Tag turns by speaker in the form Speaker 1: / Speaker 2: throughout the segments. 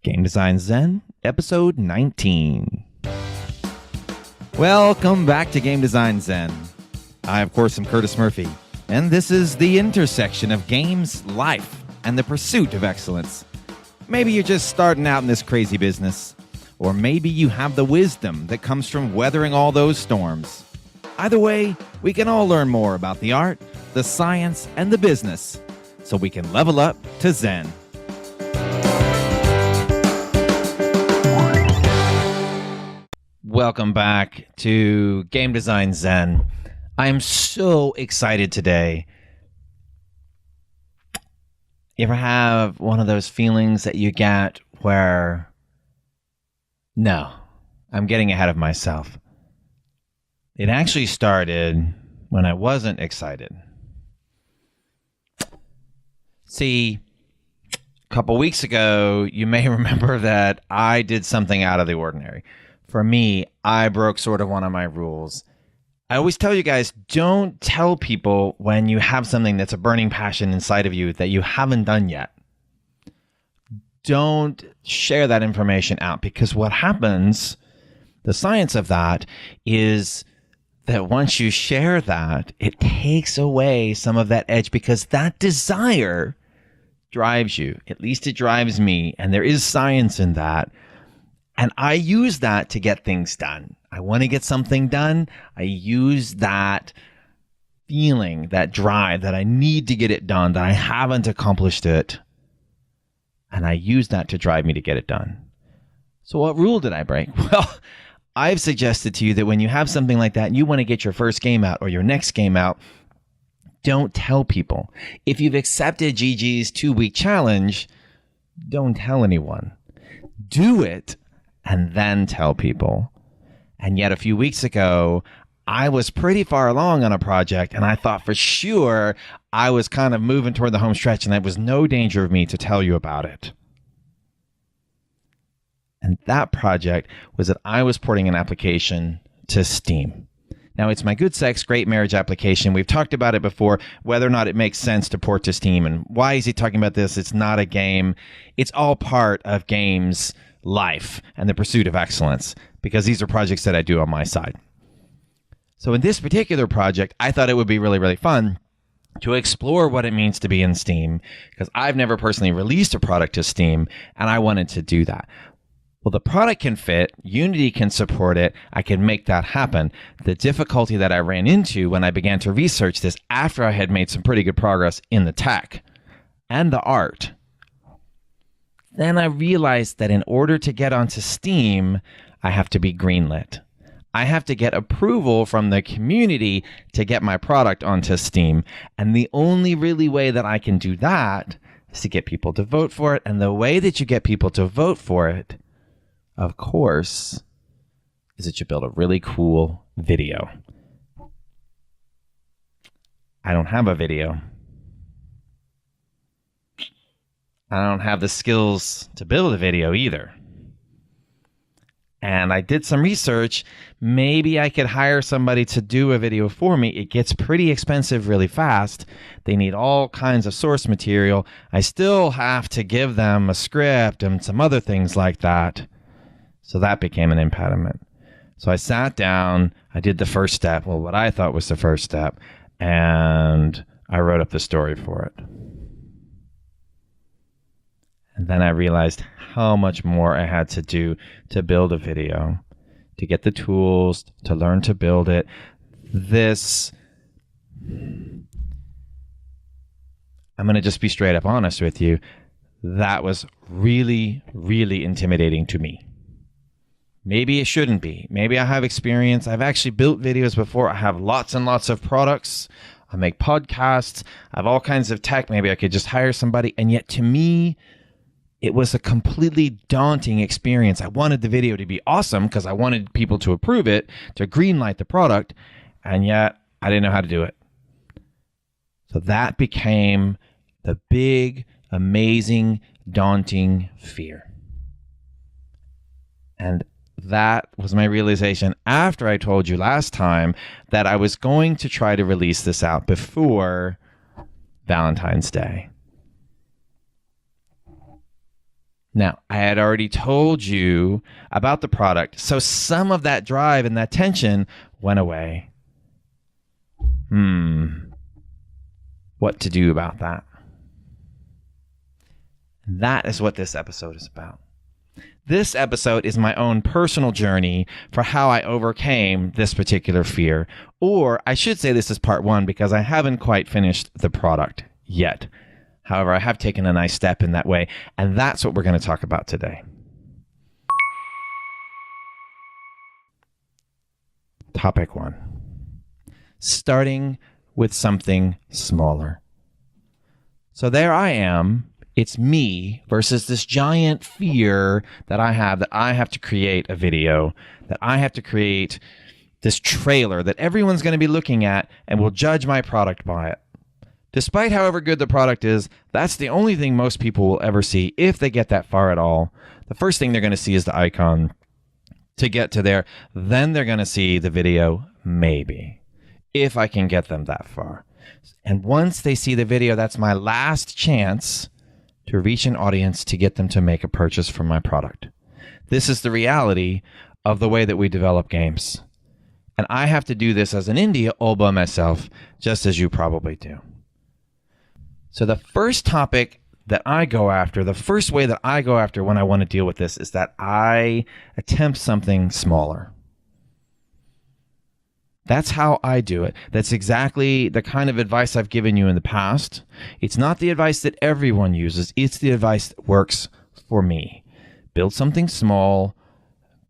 Speaker 1: Game Design Zen, episode 19. Welcome back to Game Design Zen. I, of course, am Curtis Murphy, and this is the intersection of games, life, and the pursuit of excellence. Maybe you're just starting out in this crazy business, or maybe you have the wisdom that comes from weathering all those storms. Either way, we can all learn more about the art, the science, and the business, so we can level up to Zen. Welcome back to Game Design Zen. I am so excited today. You ever have one of those feelings that you get where, no, I'm getting ahead of myself? It actually started when I wasn't excited. See, a couple weeks ago, you may remember that I did something out of the ordinary. For me, I broke sort of one of my rules. I always tell you guys, don't tell people when you have something that's a burning passion inside of you that you haven't done yet. Don't share that information out, because what happens, the science of that is that once you share that, it takes away some of that edge, because that desire drives you. At least it drives me, and there is science in that. And I use that to get things done. I want to get something done. I use that feeling, that drive, that I need to get it done, that I haven't accomplished it. And I use that to drive me to get it done. So what rule did I break? Well, I've suggested to you that when you have something like that and you want to get your first game out or your next game out, don't tell people. If you've accepted Gigi's 2-week challenge, don't tell anyone. Do it and then tell people. And yet a few weeks ago, I was pretty far along on a project, and I thought for sure I was kind of moving toward the home stretch, and there was no danger of me to tell you about it. And that project was that I was porting an application to Steam. Now, it's my Good Sex, Great Marriage application. We've talked about it before, whether or not it makes sense to port to Steam. And why is he talking about this? It's not a game. It's all part of games, life, and the pursuit of excellence, because these are projects that I do on my side. So in this particular project, I thought it would be really, really fun to explore what it means to be in Steam, because I've never personally released a product to Steam, and I wanted to do that. Well, the product can fit, Unity can support it, I can make that happen. The difficulty that I ran into when I began to research this after I had made some pretty good progress in the tech and the art, then I realized that in order to get onto Steam, I have to be greenlit. I have to get approval from the community to get my product onto Steam. And the only really way that I can do that is to get people to vote for it. And the way that you get people to vote for it, of course, is that you build a really cool video. I don't have a video. I don't have the skills to build a video either. And I did some research. Maybe I could hire somebody to do a video for me. It gets pretty expensive really fast. They need all kinds of source material. I still have to give them a script and some other things like that. So that became an impediment. So I sat down, I did the first step, well, what I thought was the first step, and I wrote up the story for it. And then I realized how much more I had to do to build a video, to get the tools, to learn to build it. I'm going to just be straight up honest with you. That was really, really intimidating to me. Maybe it shouldn't be. Maybe I have experience. I've actually built videos before. I have lots and lots of products. I make podcasts. I have all kinds of tech. Maybe I could just hire somebody. And yet to me, it was a completely daunting experience. I wanted the video to be awesome because I wanted people to approve it, to greenlight the product, and yet I didn't know how to do it. So that became the big, amazing, daunting fear. And that was my realization after I told you last time that I was going to try to release this out before Valentine's Day. Now, I had already told you about the product, so some of that drive and that tension went away. What to do about that? That is what this episode is about. This episode is my own personal journey for how I overcame this particular fear. Or I should say this is part one because I haven't quite finished the product yet. However, I have taken a nice step in that way, and that's what we're going to talk about today. Topic 1. Starting with something smaller. So there I am. It's me versus this giant fear that I have to create a video, that I have to create this trailer that everyone's going to be looking at and will judge my product by it. Despite however good the product is, that's the only thing most people will ever see if they get that far at all. The first thing they're going to see is the icon to get to there. Then they're going to see the video, maybe, if I can get them that far. And once they see the video, that's my last chance to reach an audience to get them to make a purchase from my product. This is the reality of the way that we develop games. And I have to do this as an indie all by myself, just as you probably do. So the first topic that I go after, the first way that I go after when I want to deal with this is that I attempt something smaller. That's how I do it. That's exactly the kind of advice I've given you in the past. It's not the advice that everyone uses. It's the advice that works for me. Build something small,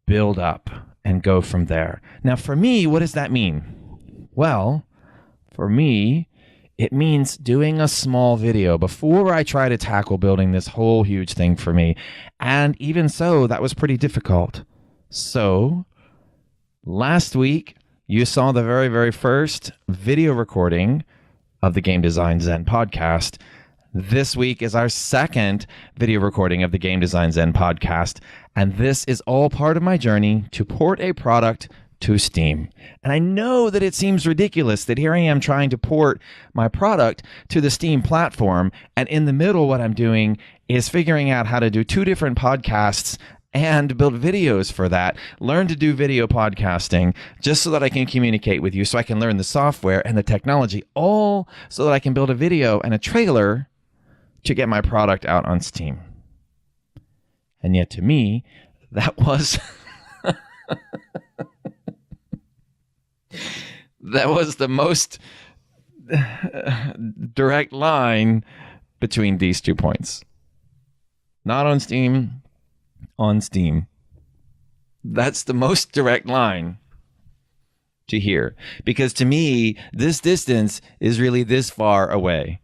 Speaker 1: build up, and go from there. Now, for me, what does that mean? Well, for me, it means doing a small video before I try to tackle building this whole huge thing for me. And even so, that was pretty difficult. So, last week, you saw the very, very first video recording of the Game Design Zen Podcast. This week is our second video recording of the Game Design Zen Podcast. And this is all part of my journey to port a product to Steam. And I know that it seems ridiculous that here I am trying to port my product to the Steam platform. And in the middle, what I'm doing is figuring out how to do 2 different podcasts and build videos for that, learn to do video podcasting just so that I can communicate with you, so I can learn the software and the technology, all so that I can build a video and a trailer to get my product out on Steam. And yet to me, that was that was the most direct line between these 2 points. Not on Steam, on Steam. That's the most direct line to here. Because to me, this distance is really this far away.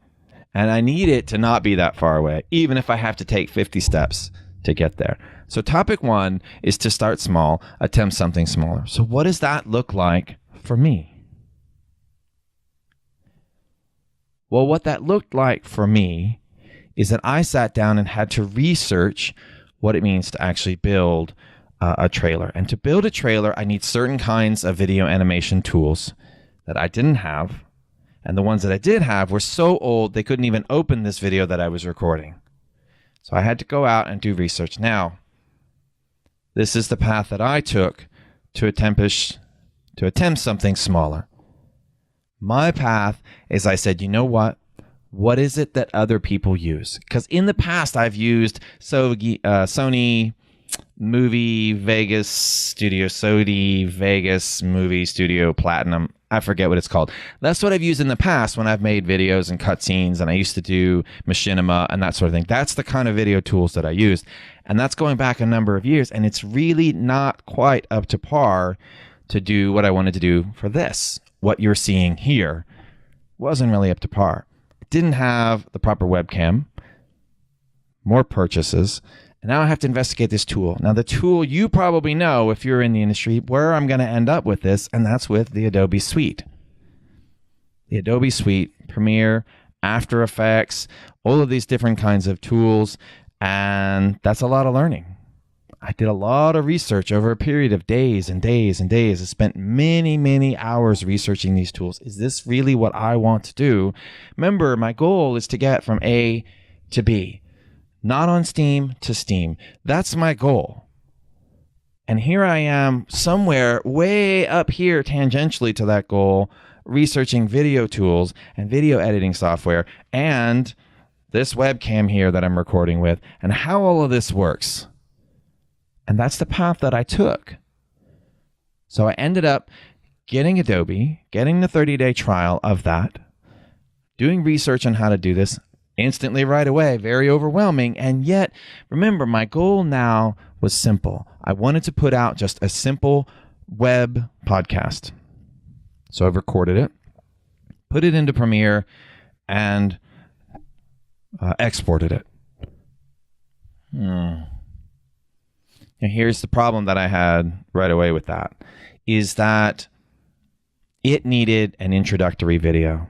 Speaker 1: And I need it to not be that far away, even if I have to take 50 steps to get there. So topic 1 is to start small, attempt something smaller. So what does that look like for me? Well, what that looked like for me is that I sat down and had to research what it means to actually build a trailer. And to build a trailer, I need certain kinds of video animation tools that I didn't have. And the ones that I did have were so old, they couldn't even open this video that I was recording. So I had to go out and do research. Now, this is the path that I took to attempt something smaller. My path is I said, you know what? What is it that other people use? Because in the past, I've used Sony Movie Vegas Studio, Sony Vegas Movie Studio Platinum. I forget what it's called. That's what I've used in the past when I've made videos and cutscenes, and I used to do machinima and that sort of thing. That's the kind of video tools that I used. And that's going back a number of years, and it's really not quite up to par to do what I wanted to do for this. What you're seeing here wasn't really up to par. It didn't have the proper webcam, more purchases, and now I have to investigate this tool. Now, the tool you probably know if you're in the industry where I'm going to end up with this, and that's with the Adobe Suite. The Adobe Suite, Premiere, After Effects, all of these different kinds of tools, and that's a lot of learning. I did a lot of research over a period of days and days and days. I spent many, many hours researching these tools. Is this really what I want to do? Remember, my goal is to get from A to B, not on Steam, to Steam. That's my goal. And here I am somewhere way up here tangentially to that goal, researching video tools and video editing software and this webcam here that I'm recording with and how all of this works. And that's the path that I took. So I ended up getting Adobe, getting the 30-day trial of that, doing research on how to do this instantly right away, very overwhelming. And yet, remember, my goal now was simple. I wanted to put out just a simple web podcast. So I've recorded it, put it into Premiere, and exported it. And here's the problem that I had right away with that, is that it needed an introductory video.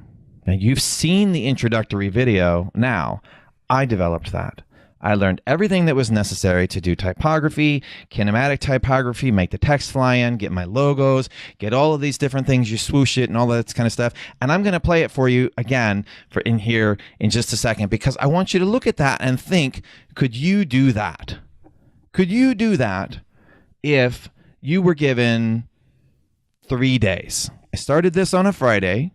Speaker 1: Now, you've seen the introductory video now. I developed that. I learned everything that was necessary to do typography, kinematic typography, make the text fly in, get my logos, get all of these different things, you swoosh it and all that kind of stuff. And I'm going to play it for you again in here in just a second, because I want you to look at that and think, could you do that? Could you do that if you were given 3 days? I started this on a Friday,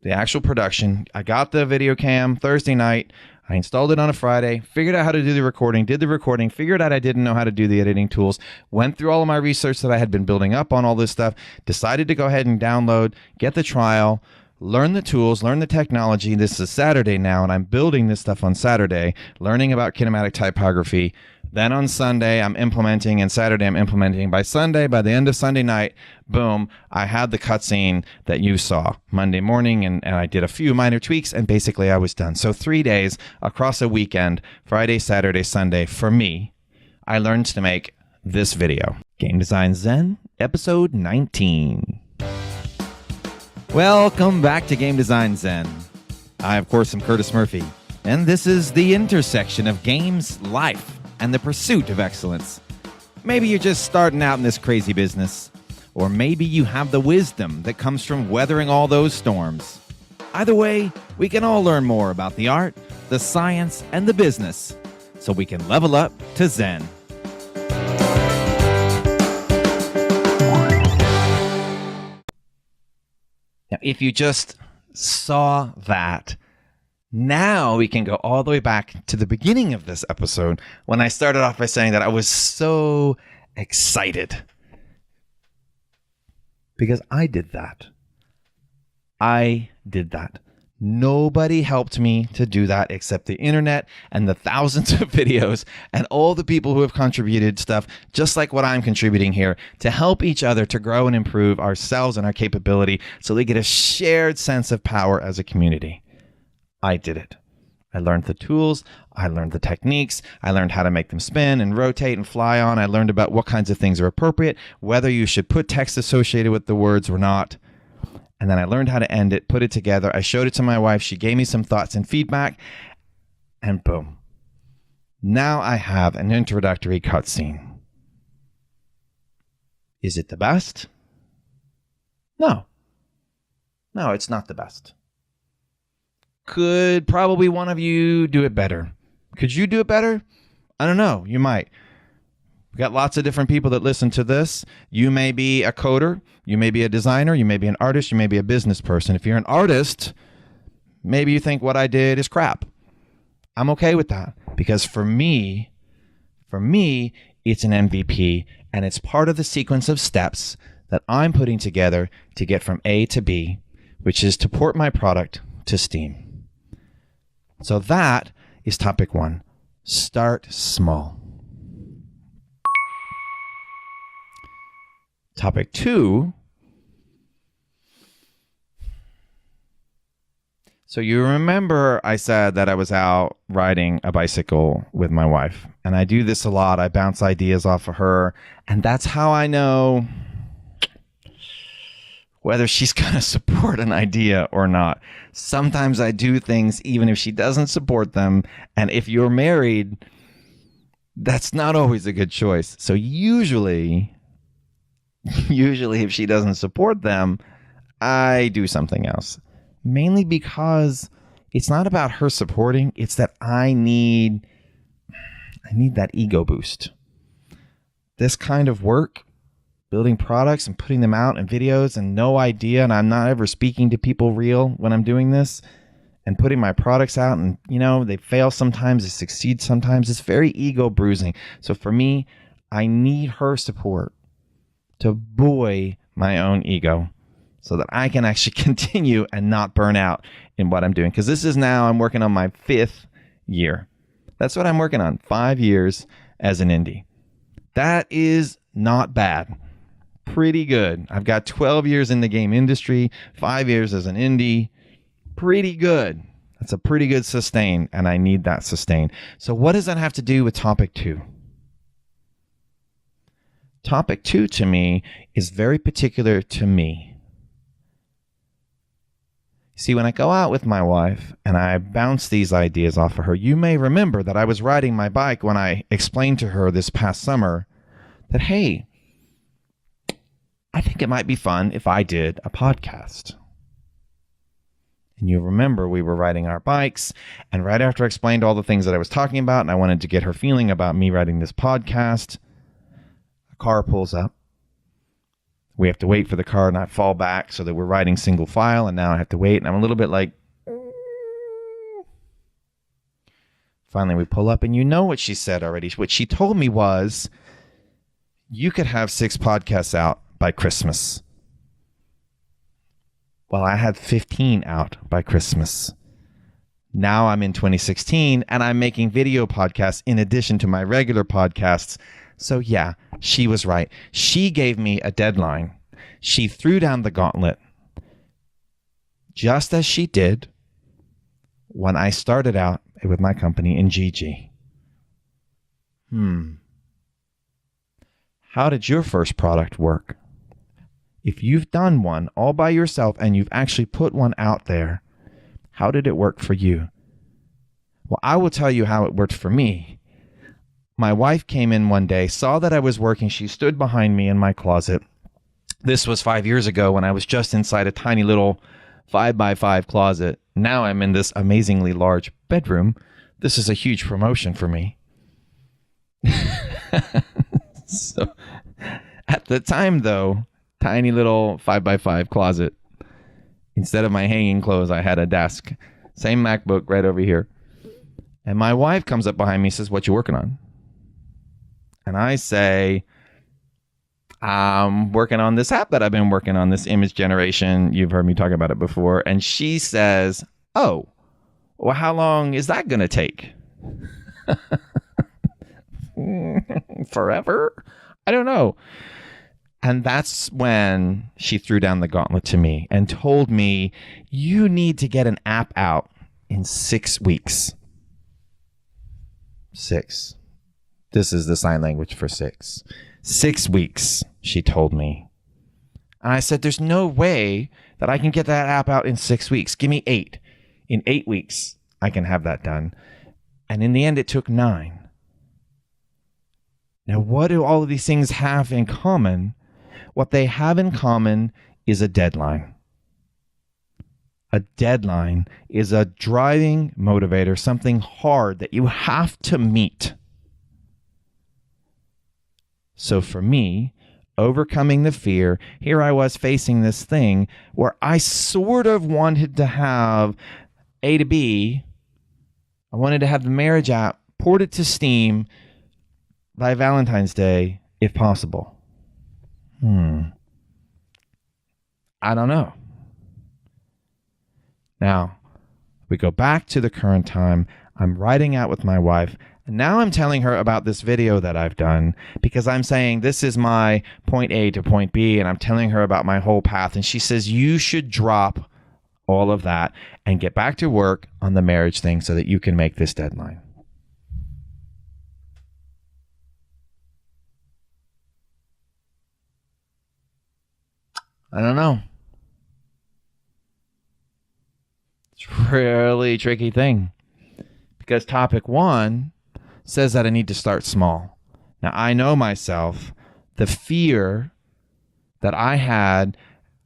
Speaker 1: the actual production. I got the video cam Thursday night. I installed it on a Friday, figured out how to do the recording, did the recording, figured out I didn't know how to do the editing tools, went through all of my research that I had been building up on all this stuff, decided to go ahead and download, get the trial, learn the tools, learn the technology. This is Saturday now, and I'm building this stuff on Saturday, learning about kinematic typography. Then on Sunday, I'm implementing, and Saturday, I'm implementing. By Sunday, by the end of Sunday night, boom, I had the cutscene that you saw Monday morning, and I did a few minor tweaks, and basically I was done. So 3 days across a weekend, Friday, Saturday, Sunday, for me, I learned to make this video. Game Design Zen, episode 19. Welcome back to Game Design Zen. I, of course, am Curtis Murphy, and this is the intersection of games, life, and the pursuit of excellence. Maybe you're just starting out in this crazy business, or maybe you have the wisdom that comes from weathering all those storms. Either way, we can all learn more about the art, the science, and the business, so we can level up to Zen. Now, if you just saw that, now we can go all the way back to the beginning of this episode when I started off by saying that I was so excited. Because I did that. I did that. Nobody helped me to do that except the internet and the thousands of videos and all the people who have contributed stuff just like what I'm contributing here to help each other to grow and improve ourselves and our capability so we get a shared sense of power as a community. I did it. I learned the tools. I learned the techniques. I learned how to make them spin and rotate and fly on. I learned about what kinds of things are appropriate, whether you should put text associated with the words or not. And then I learned how to end it, put it together. I showed it to my wife. She gave me some thoughts and feedback. And boom. Now I have an introductory cutscene. Is it the best? No. No, it's not the best. Could probably one of you do it better? Could you do it better? I don't know. You might. We've got lots of different people that listen to this. You may be a coder. You may be a designer. You may be an artist. You may be a business person. If you're an artist, maybe you think what I did is crap. I'm okay with that because for me, it's an MVP and it's part of the sequence of steps that I'm putting together to get from A to B, which is to port my product to Steam. So that is topic 1. Start small. Topic 2. So you remember I said that I was out riding a bicycle with my wife. And I do this a lot. I bounce ideas off of her. And that's how I know whether she's going to support an idea or not. Sometimes I do things even if she doesn't support them. And if you're married, that's not always a good choice. So usually if she doesn't support them, I do something else. Mainly because it's not about her supporting. It's that I need I need that ego boost. This kind of work, building products and putting them out in videos and no idea, and I'm not ever speaking to people real when I'm doing this, and putting my products out, and they fail sometimes, they succeed sometimes. It's very ego bruising. So for me, I need her support to buoy my own ego so that I can actually continue and not burn out in what I'm doing. Because I'm working on my 5th year. That's what I'm working on, 5 years as an indie. That is not bad. Pretty good. I've got 12 years in the game industry, 5 years as an indie. Pretty good. That's a pretty good sustain, and I need that sustain. So what does that have to do with topic 2? Topic 2 to me is very particular to me. See, when I go out with my wife and I bounce these ideas off of her, you may remember that I was riding my bike when I explained to her this past summer that, hey, I think it might be fun if I did a podcast. And you remember we were riding our bikes, and right after I explained all the things that I was talking about and I wanted to get her feeling about me writing this podcast, a car pulls up. We have to wait for the car not fall back so that we're riding single file, and now I have to wait, and I'm a little bit like... Finally, we pull up, and you know what she said already. What she told me was, you could have 6 podcasts out by Christmas. Well, I had 15 out by Christmas. Now I'm in 2016, and I'm making video podcasts in addition to my regular podcasts. So yeah, she was right. She gave me a deadline. She threw down the gauntlet, just as she did when I started out with my company in GG. How did your first product work? If you've done one all by yourself and you've actually put one out there, how did it work for you? Well, I will tell you how it worked for me. My wife came in one day, saw that I was working. She stood behind me in my closet. This was 5 years ago when I was just inside a tiny little 5x5 closet. Now I'm in this amazingly large bedroom. This is a huge promotion for me. So at the time, though, tiny little 5x5 closet. Instead of my hanging clothes, I had a desk. Same MacBook right over here. And my wife comes up behind me and says, "What you working on?" And I say, "I'm working on this app that I've been working on, this image generation. You've heard me talk about it before." And she says, "Oh, well, how long is that going to take?" Forever? I don't know. And that's when she threw down the gauntlet to me and told me, you need to get an app out in 6 weeks. 6. This is the sign language for 6. 6 weeks, she told me. And I said, there's no way that I can get that app out in 6 weeks. Give me 8. In 8 weeks, I can have that done. And in the end, it took 9. Now, what do all of these things have in common? What they have in common is a deadline. A deadline is a driving motivator, something hard that you have to meet. So for me, overcoming the fear, here I was facing this thing where I sort of wanted to have A to B. I wanted to have the marriage app ported to Steam by Valentine's Day, if possible. I don't know. Now, we go back to the current time. I'm riding out with my wife, and now I'm telling her about this video that I've done because I'm saying this is my point A to point B, and I'm telling her about my whole path. And she says, you should drop all of that and get back to work on the marriage thing so that you can make this deadline. I don't know. It's a really tricky thing because topic 1 says that I need to start small. Now, I know myself, the fear that I had,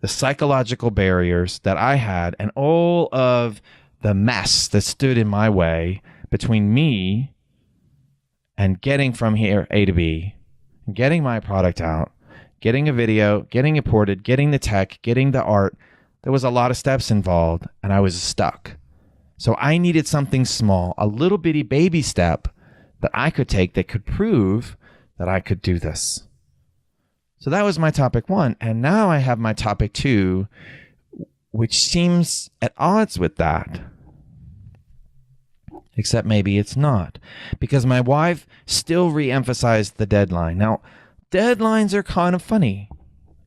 Speaker 1: the psychological barriers that I had, and all of the mess that stood in my way between me and getting from here A to B, getting my product out, getting a video, getting it ported, getting the tech, getting the art. There was a lot of steps involved, and I was stuck. So I needed something small, a little bitty baby step that I could take that could prove that I could do this. So that was my topic 1. And now I have my topic 2, which seems at odds with that. Except maybe it's not, because my wife still re-emphasized the deadline. Now, deadlines are kind of funny.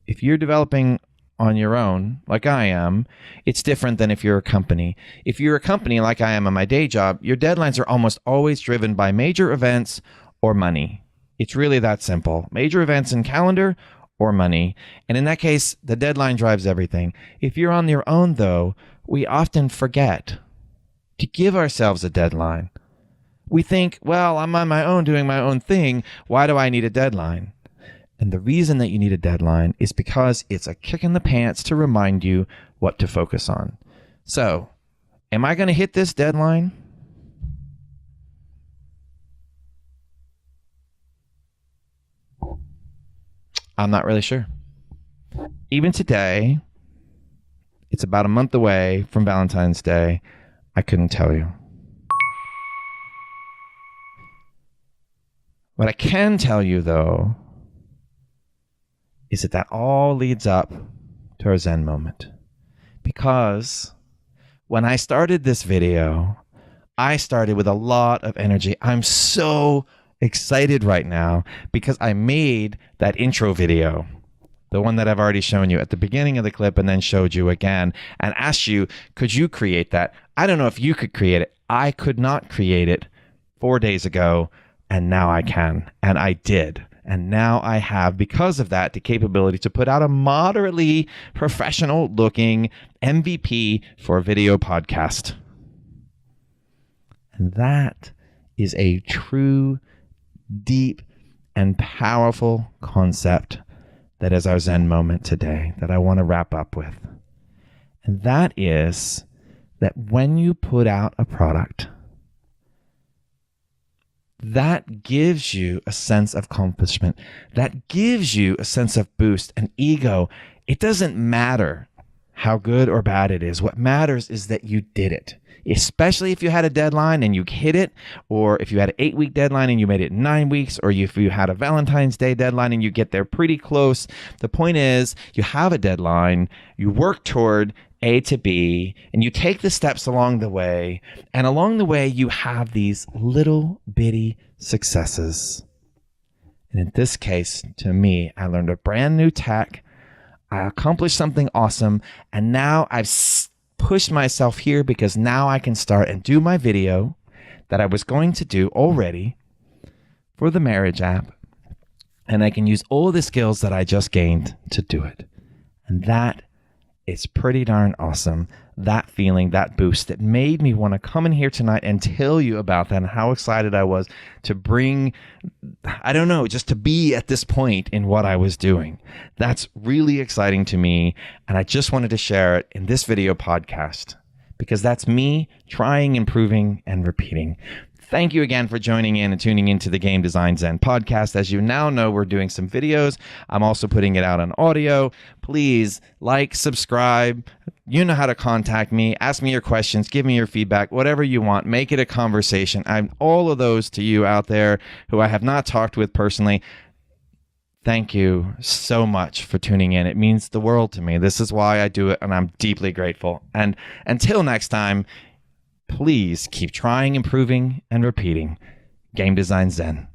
Speaker 1: If you're developing on your own, like I am, it's different than if you're a company. If you're a company like I am in my day job, your deadlines are almost always driven by major events or money. It's really that simple. Major events and calendar or money. And in that case, the deadline drives everything. If you're on your own, though, we often forget to give ourselves a deadline. We think, well, I'm on my own doing my own thing. Why do I need a deadline? And the reason that you need a deadline is because it's a kick in the pants to remind you what to focus on. So, am I going to hit this deadline? I'm not really sure. Even today, it's about a month away from Valentine's Day. I couldn't tell you. What I can tell you, though, is that all leads up to our Zen moment. Because when I started this video, I started with a lot of energy. I'm so excited right now because I made that intro video, the one that I've already shown you at the beginning of the clip and then showed you again and asked you, could you create that? I don't know if you could create it. I could not create it 4 days ago, and now I can, and I did. And now I have, because of that, the capability to put out a moderately professional looking MVP for a video podcast. And that is a true, deep, and powerful concept that is our Zen moment today that I want to wrap up with. And that is that when you put out a product, that gives you a sense of accomplishment. That gives you a sense of boost and ego. It doesn't matter how good or bad it is. What matters is that you did it. Especially if you had a deadline and you hit it, or if you had an 8-week deadline and you made it 9 weeks, or if you had a Valentine's Day deadline and you get there pretty close. The point is, you have a deadline, you work toward A to B, and you take the steps along the way, and along the way you have these little bitty successes. And in this case, to me, I learned a brand new tech, I accomplished something awesome, and now I've pushed myself here because now I can start and do my video that I was going to do already for the marriage app, and I can use all the skills that I just gained to do it. And that is pretty darn awesome. That feeling, that boost that made me want to come in here tonight and tell you about that and how excited I was to bring, I don't know, just to be at this point in what I was doing. That's really exciting to me. And I just wanted to share it in this video podcast because that's me trying, improving, and repeating. Thank you again for joining in and tuning into the Game Design Zen podcast. As you now know, we're doing some videos. I'm also putting it out on audio. Please like, subscribe. You know how to contact me. Ask me your questions. Give me your feedback. Whatever you want. Make it a conversation. I'm all of those to you out there who I have not talked with personally. Thank you so much for tuning in. It means the world to me. This is why I do it, and I'm deeply grateful. And until next time, please keep trying, improving, and repeating. Game Design Zen.